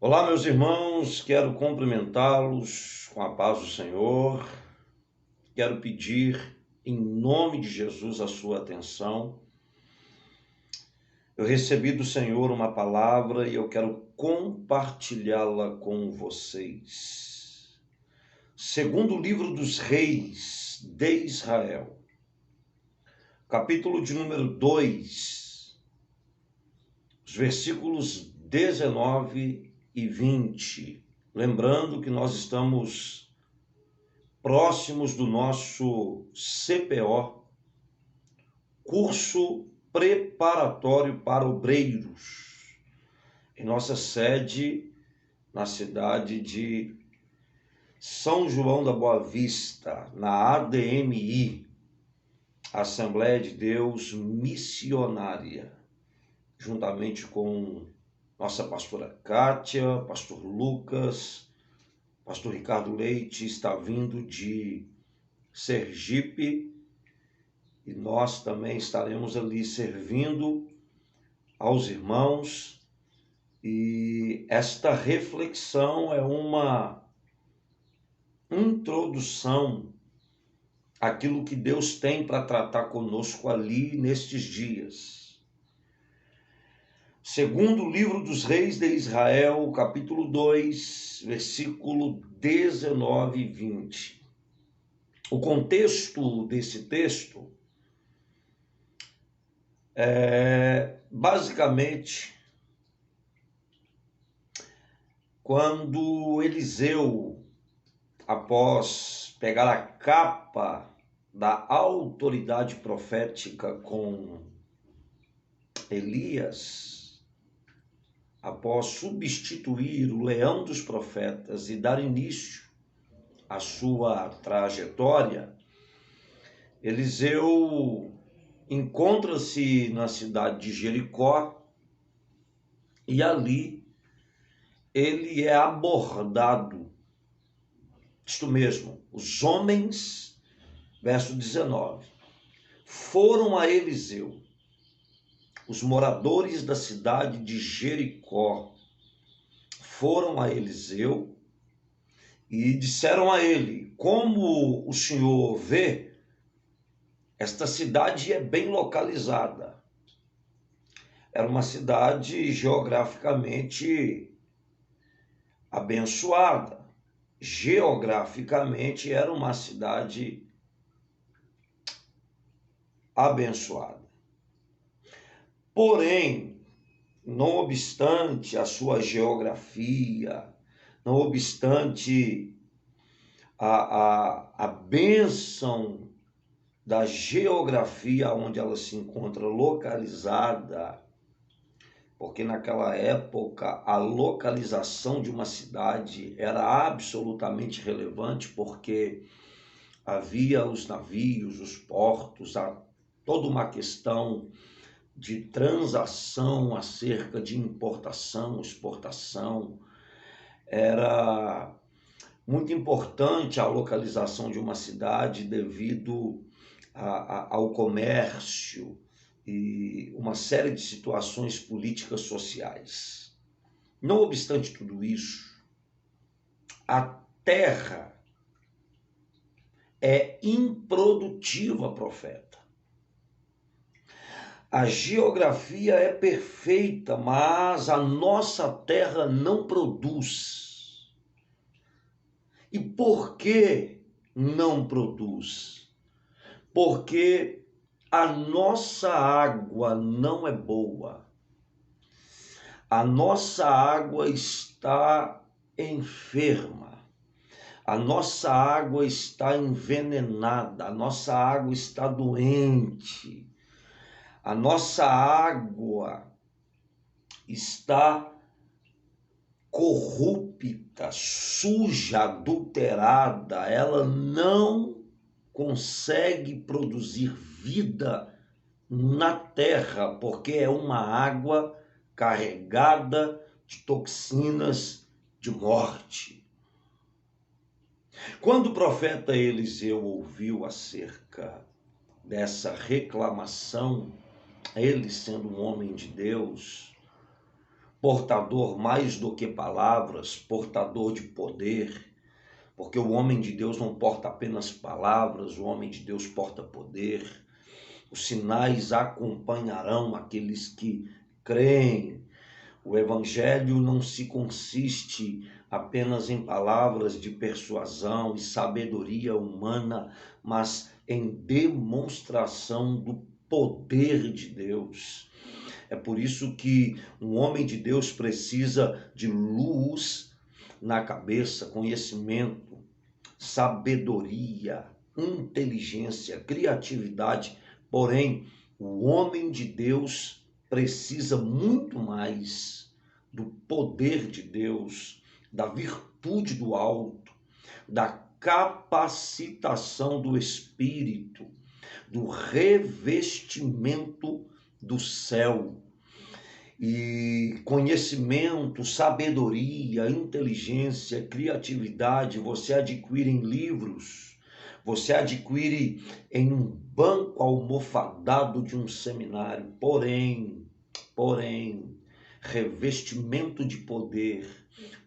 Olá, meus irmãos, quero cumprimentá-los com a paz do Senhor. Quero pedir, em nome de Jesus, a sua atenção. Eu recebi do Senhor uma palavra e eu quero compartilhá-la com vocês. Segundo o livro dos Reis de Israel, capítulo de número 2, os versículos 19 e 20. Lembrando que nós estamos próximos do nosso CPO, curso preparatório para obreiros, em nossa sede na cidade de São João da Boa Vista, na ADMI, Assembleia de Deus Missionária, juntamente com nossa pastora Kátia, pastor Lucas, pastor Ricardo Leite está vindo de Sergipe, e nós também estaremos ali servindo aos irmãos. E esta reflexão é uma introdução àquilo que Deus tem para tratar conosco ali nestes dias. Segundo o livro dos Reis de Israel, capítulo 2, versículo 19 e 20. O contexto desse texto basicamente, quando Eliseu, após pegar a capa da autoridade profética com Elias, após substituir o leão dos profetas e dar início à sua trajetória, Eliseu encontra-se na cidade de Jericó e ali ele é abordado. Isto mesmo, os homens, verso 19, foram a Eliseu, os moradores da cidade de Jericó foram a Eliseu e disseram a ele: como o senhor vê, esta cidade é bem localizada. Era uma cidade geograficamente abençoada. Geograficamente era uma cidade abençoada. Porém, não obstante a sua geografia, não obstante a bênção da geografia onde ela se encontra localizada, porque naquela época a localização de uma cidade era absolutamente relevante, porque havia os navios, os portos, toda uma questão de transação acerca de importação, exportação. Era muito importante a localização de uma cidade devido ao comércio e uma série de situações políticas sociais. Não obstante tudo isso, a terra é improdutiva, profeta. A geografia é perfeita, mas a nossa terra não produz. E por que não produz? Porque a nossa água não é boa. A nossa água está enferma. A nossa água está envenenada. A nossa água está doente. A nossa água está corrupta, suja, adulterada. Ela não consegue produzir vida na terra, porque é uma água carregada de toxinas de morte. Quando o profeta Eliseu ouviu acerca dessa reclamação, ele sendo um homem de Deus, portador mais do que palavras, portador de poder, porque o homem de Deus não porta apenas palavras, o homem de Deus porta poder. Os sinais acompanharão aqueles que creem. O evangelho não se consiste apenas em palavras de persuasão e sabedoria humana, mas em demonstração do poder de Deus. É por isso que um homem de Deus precisa de luz na cabeça, conhecimento, sabedoria, inteligência, criatividade. Porém, o homem de Deus precisa muito mais do poder de Deus, da virtude do alto, da capacitação do Espírito, do revestimento do céu. E conhecimento, sabedoria, inteligência, criatividade, você adquire em livros, você adquire em um banco almofadado de um seminário. Porém, revestimento de poder,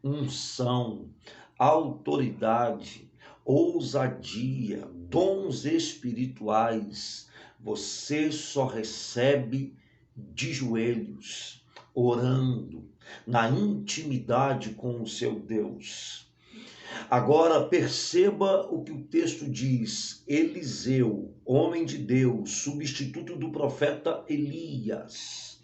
unção, autoridade, ousadia, dons espirituais, você só recebe de joelhos, orando, na intimidade com o seu Deus. Agora perceba o que o texto diz. Eliseu, homem de Deus, substituto do profeta Elias,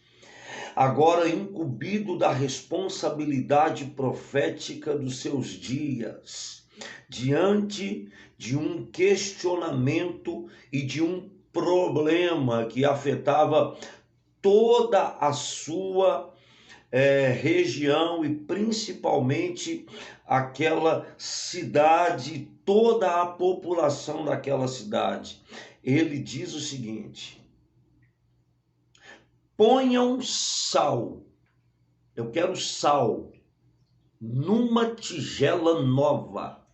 agora incumbido da responsabilidade profética dos seus dias, diante de um questionamento e de um problema que afetava toda a sua região e principalmente aquela cidade, toda a população daquela cidade. Ele diz o seguinte: ponham sal, eu quero sal, numa tigela nova,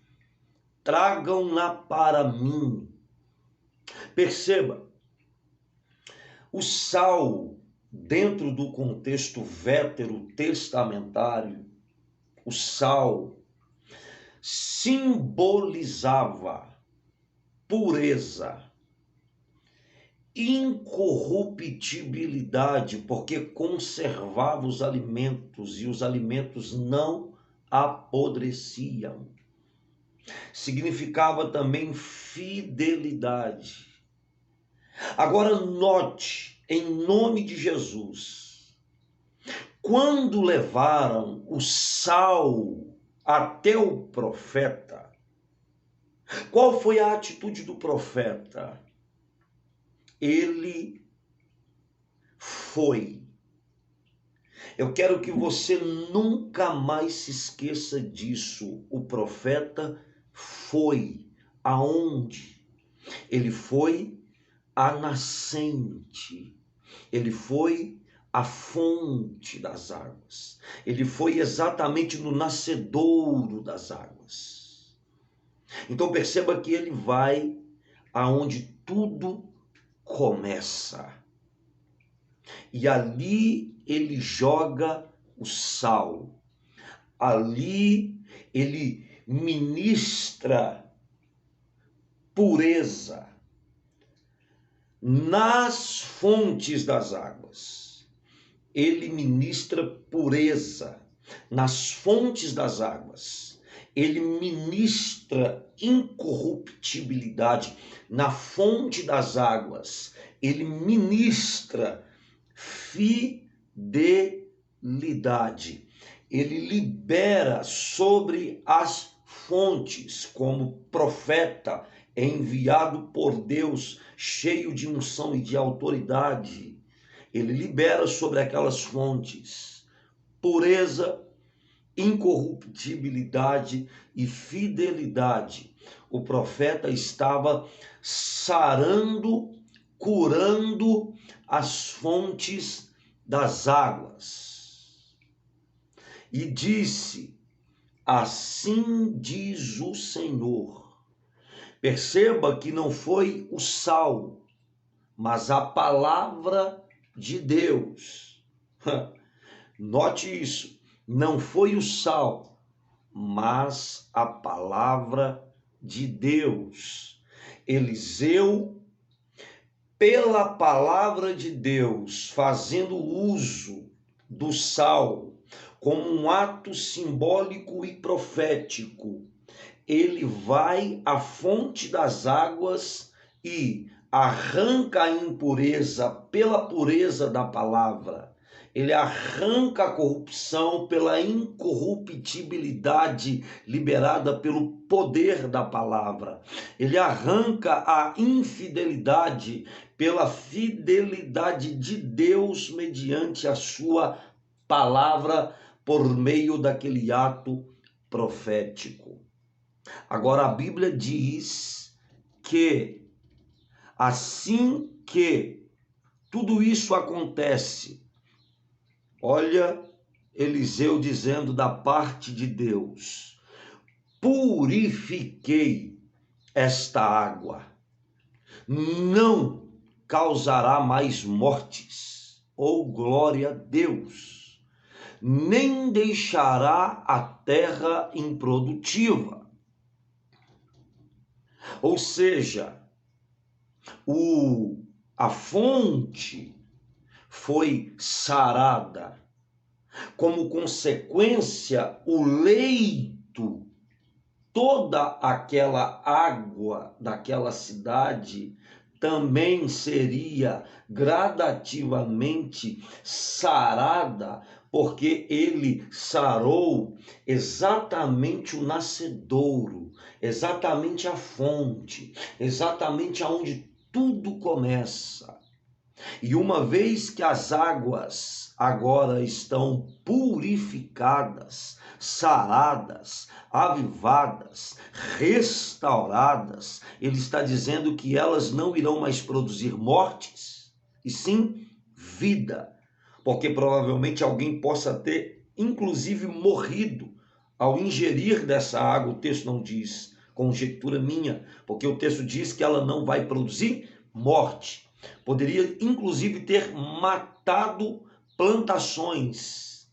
tragam-na para mim. Perceba, o sal, dentro do contexto veterotestamentário, o sal simbolizava pureza, incorruptibilidade, porque conservava os alimentos e os alimentos não apodreciam. Significava também fidelidade. Agora note, em nome de Jesus, quando levaram o sal até o profeta, qual foi a atitude do profeta? Ele foi. Eu quero que você nunca mais se esqueça disso. O profeta foi. Aonde? Ele foi à nascente. Ele foi à fonte das águas. Ele foi exatamente no nascedouro das águas. Então perceba que ele vai aonde tudo começa. E ali ele joga o sal. Ali ele ministra pureza nas fontes das águas. Ele ministra pureza nas fontes das águas. Ele ministra incorruptibilidade na fonte das águas. Ele ministra fidelidade. Ele libera sobre as fontes, como profeta enviado por Deus, cheio de unção e de autoridade. Ele libera sobre aquelas fontes pureza, incorruptibilidade e fidelidade. O profeta estava sarando, curando as fontes das águas. E disse: assim diz o Senhor. Perceba que não foi o sal, mas a palavra de Deus. Note isso, não foi o sal, mas a palavra de Deus. Eliseu, pela palavra de Deus, fazendo uso do sal como um ato simbólico e profético, ele vai à fonte das águas e arranca a impureza pela pureza da palavra. Ele arranca a corrupção pela incorruptibilidade liberada pelo poder da palavra. Ele arranca a infidelidade pela fidelidade de Deus mediante a sua palavra por meio daquele ato profético. Agora, a Bíblia diz que assim que tudo isso acontece, olha Eliseu dizendo da parte de Deus: purifiquei esta água, não causará mais mortes, ou glória a Deus, nem deixará a terra improdutiva. Ou seja, a fonte foi sarada. Como consequência, o leito, toda aquela água daquela cidade também seria gradativamente sarada, porque ele sarou exatamente o nascedouro, exatamente a fonte, exatamente aonde tudo começa. E uma vez que as águas agora estão purificadas, saradas, avivadas, restauradas, ele está dizendo que elas não irão mais produzir mortes, e sim vida, porque provavelmente alguém possa ter, inclusive, morrido ao ingerir dessa água. O texto não diz, conjectura minha, porque o texto diz que ela não vai produzir morte. Poderia, inclusive, ter matado plantações,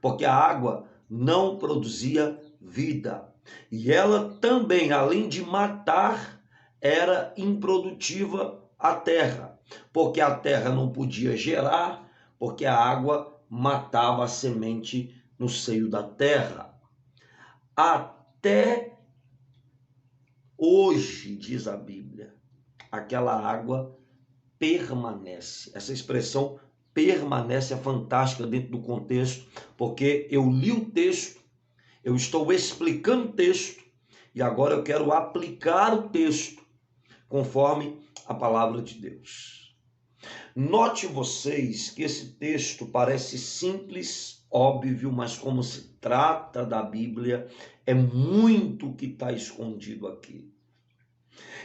porque a água não produzia vida. E ela também, além de matar, era improdutiva a terra, porque a terra não podia gerar, porque a água matava a semente no seio da terra. Até hoje, diz a Bíblia, aquela água permanece. Essa expressão permanece é fantástica dentro do contexto, porque eu li o texto, eu estou explicando o texto, e agora eu quero aplicar o texto conforme a palavra de Deus. Note vocês que esse texto parece simples, óbvio, mas como se trata da Bíblia, é muito que está escondido aqui.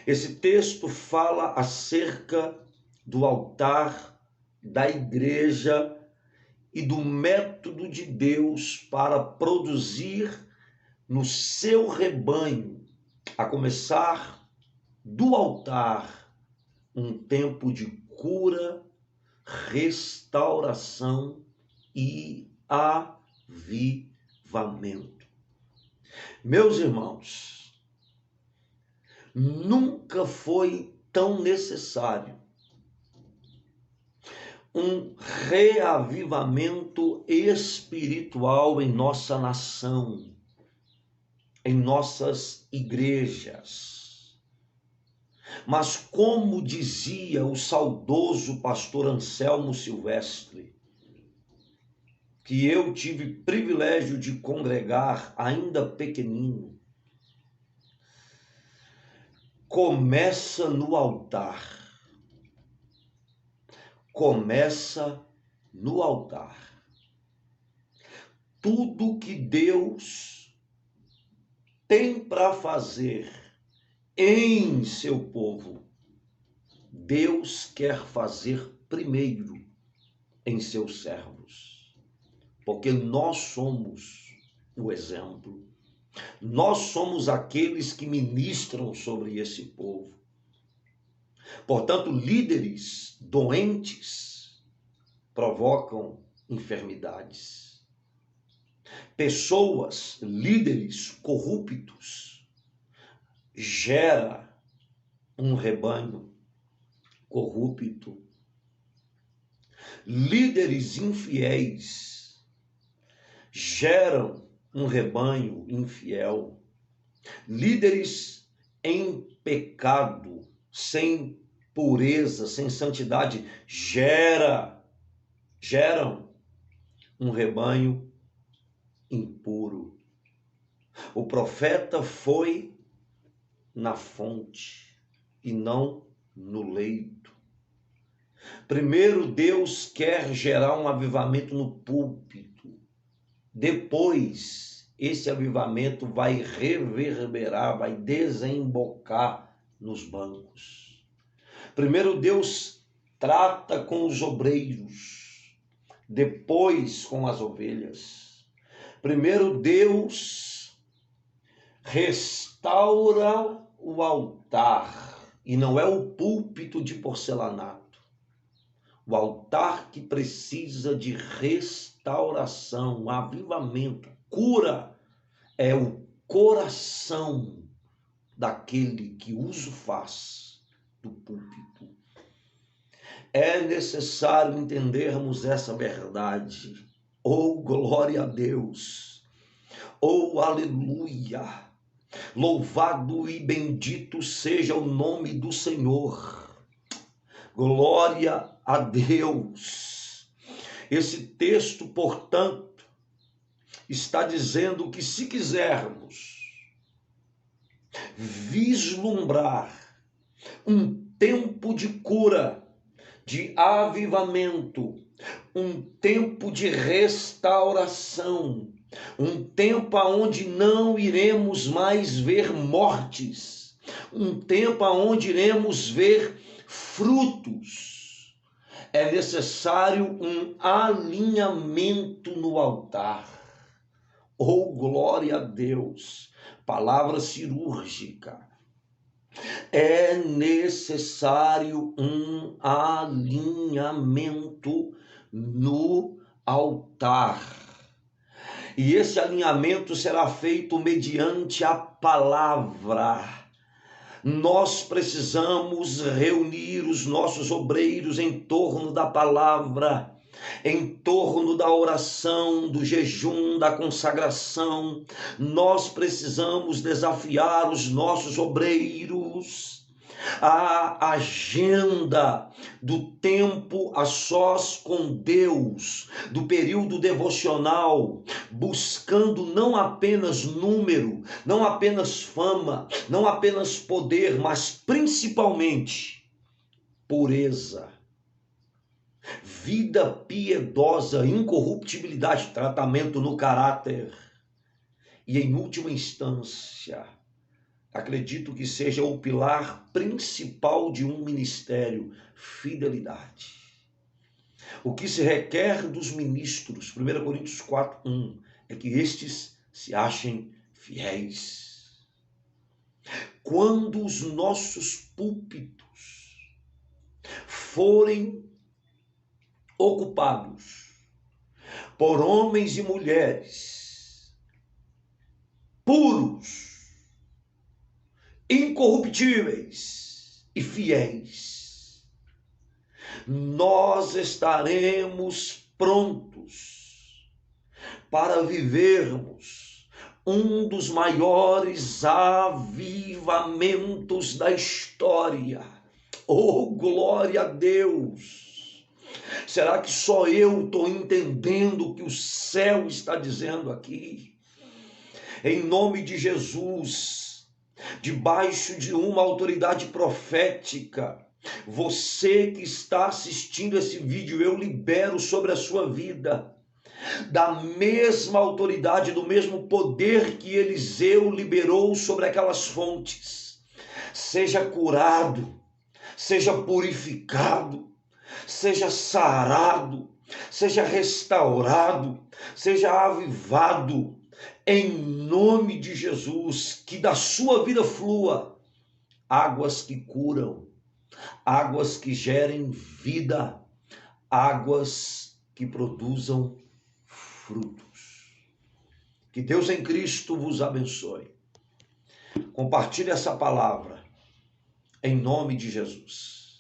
Esse texto fala acerca do altar da igreja e do método de Deus para produzir no seu rebanho, a começar do altar, um tempo de cura, restauração e avivamento. Meus irmãos, nunca foi tão necessário um reavivamento espiritual em nossa nação, em nossas igrejas. Mas como dizia o saudoso pastor Anselmo Silvestre, que eu tive privilégio de congregar ainda pequenino, começa no altar. Começa no altar. Tudo que Deus tem para fazer em seu povo, Deus quer fazer primeiro em seus servos, porque nós somos o exemplo, nós somos aqueles que ministram sobre esse povo. Portanto, líderes doentes provocam enfermidades. Pessoas, líderes corruptos, gera um rebanho corrupto. Líderes infiéis geram um rebanho infiel. Líderes em pecado, sem pureza, sem santidade, geram um rebanho impuro. O profeta foi na fonte e não no leito. Primeiro, Deus quer gerar um avivamento no púlpito. Depois, esse avivamento vai reverberar, vai desembocar nos bancos. Primeiro, Deus trata com os obreiros, depois com as ovelhas. Primeiro, Deus restaura o altar, e não é o púlpito de porcelanato. O altar que precisa de restauração, avivamento, cura, é o coração daquele que uso faz do púlpito. É necessário entendermos essa verdade. Oh, glória a Deus! Oh, aleluia! Louvado e bendito seja o nome do Senhor. Glória a Deus. Esse texto, portanto, está dizendo que se quisermos vislumbrar um tempo de cura, de avivamento, um tempo de restauração, um tempo onde não iremos mais ver mortes, um tempo onde iremos ver frutos, é necessário um alinhamento no altar. Oh, glória a Deus! Palavra cirúrgica. É necessário um alinhamento no altar. E esse alinhamento será feito mediante a palavra. Nós precisamos reunir os nossos obreiros em torno da palavra, em torno da oração, do jejum, da consagração. Nós precisamos desafiar os nossos obreiros. A agenda do tempo a sós com Deus, do período devocional, buscando não apenas número, não apenas fama, não apenas poder, mas principalmente pureza, vida piedosa, incorruptibilidade, tratamento no caráter e, em última instância, acredito que seja o pilar principal de um ministério: fidelidade. O que se requer dos ministros, 1 Coríntios 4:1, é que estes se achem fiéis. Quando os nossos púlpitos forem ocupados por homens e mulheres puros, incorruptíveis e fiéis, nós estaremos prontos para vivermos um dos maiores avivamentos da história. Oh, glória a Deus! Será que só eu estou entendendo o que o céu está dizendo aqui? Em nome de Jesus, debaixo de uma autoridade profética, você que está assistindo esse vídeo, eu libero sobre a sua vida, da mesma autoridade, do mesmo poder que Eliseu liberou sobre aquelas fontes. Seja curado, seja purificado, seja sarado, seja restaurado, seja avivado, em nome de Jesus. Que da sua vida flua águas que curam, águas que gerem vida, águas que produzam frutos. Que Deus em Cristo vos abençoe. Compartilhe essa palavra em nome de Jesus.